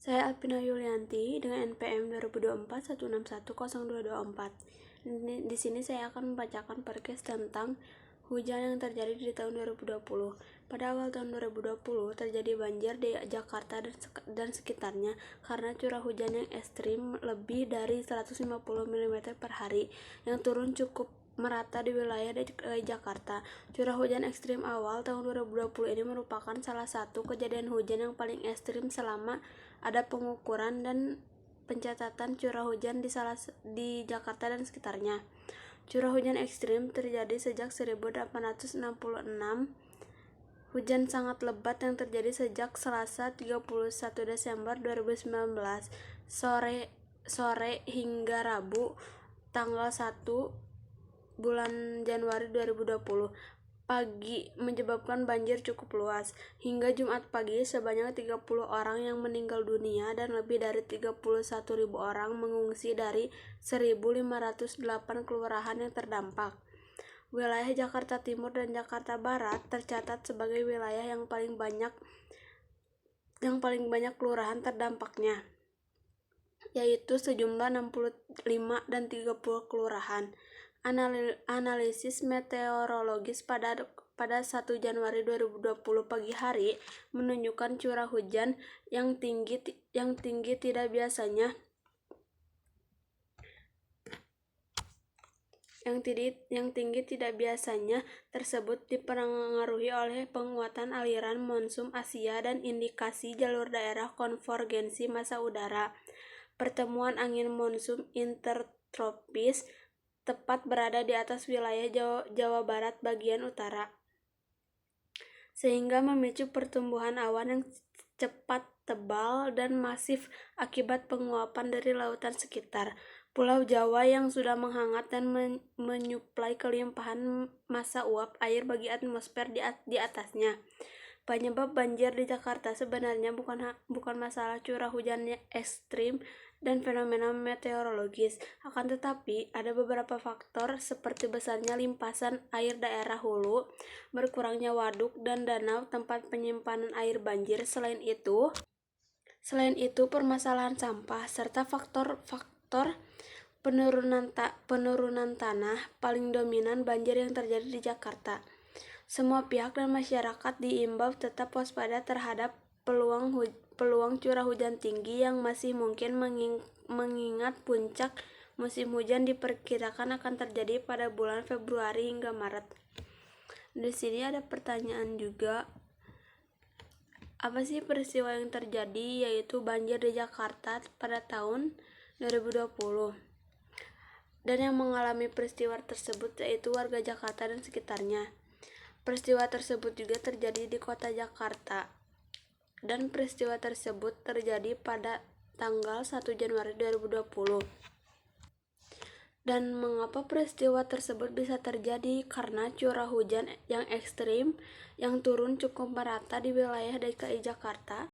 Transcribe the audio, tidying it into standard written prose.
Saya Alpina Yulianti dengan NPM 202416102224. Di sini saya akan membacakan podcast tentang hujan yang terjadi di tahun 2020. Pada awal tahun 2020 terjadi banjir di Jakarta dan sekitarnya karena curah hujan yang ekstrim lebih dari 150 mm per hari yang turun cukup merata di wilayah DKI Jakarta. Curah hujan ekstrim awal tahun 2020 ini merupakan salah satu kejadian hujan yang paling ekstrim selama ada pengukuran dan pencatatan curah hujan di Jakarta dan sekitarnya. Curah hujan ekstrim terjadi sejak 1866. Hujan sangat lebat yang terjadi sejak Selasa 31 Desember 2019 sore hingga Rabu tanggal 1 bulan Januari 2020 pagi menyebabkan banjir cukup luas. Hingga Jumat pagi, sebanyak 30 orang yang meninggal dunia dan lebih dari 31.000 orang mengungsi dari 1.508 kelurahan yang terdampak. Wilayah Jakarta Timur dan Jakarta Barat tercatat sebagai wilayah yang paling banyak kelurahan terdampaknya, yaitu sejumlah 65 dan 30 kelurahan. Analisis meteorologis pada 1 Januari 2020 pagi hari menunjukkan curah hujan yang tinggi tidak biasanya tersebut dipengaruhi oleh penguatan aliran monsun Asia dan indikasi jalur daerah konvergensi massa udara. Pertemuan angin monsun intertropis tepat berada di atas wilayah Jawa Barat bagian utara, sehingga memicu pertumbuhan awan yang cepat, tebal, dan masif akibat penguapan dari lautan sekitar Pulau Jawa yang sudah menghangat dan menyuplai kelimpahan massa uap air bagi atmosfer di atasnya. Penyebab banjir di Jakarta sebenarnya bukan masalah curah hujan ekstrim dan fenomena meteorologis, akan tetapi ada beberapa faktor seperti besarnya limpasan air daerah hulu, berkurangnya waduk dan danau tempat penyimpanan air banjir. Selain itu, permasalahan sampah serta faktor penurunan tanah paling dominan banjir yang terjadi di Jakarta. Semua pihak dan masyarakat diimbau tetap waspada terhadap peluang curah hujan tinggi yang masih mungkin, mengingat puncak musim hujan diperkirakan akan terjadi pada bulan Februari hingga Maret. Di sini ada pertanyaan juga, apa sih peristiwa yang terjadi yaitu banjir di Jakarta pada tahun 2020? Dan yang mengalami peristiwa tersebut yaitu warga Jakarta dan sekitarnya. Peristiwa tersebut juga terjadi di kota Jakarta, dan peristiwa tersebut terjadi pada tanggal 1 Januari 2020. Dan mengapa peristiwa tersebut bisa terjadi? Karena curah hujan yang ekstrim yang turun cukup merata di wilayah DKI Jakarta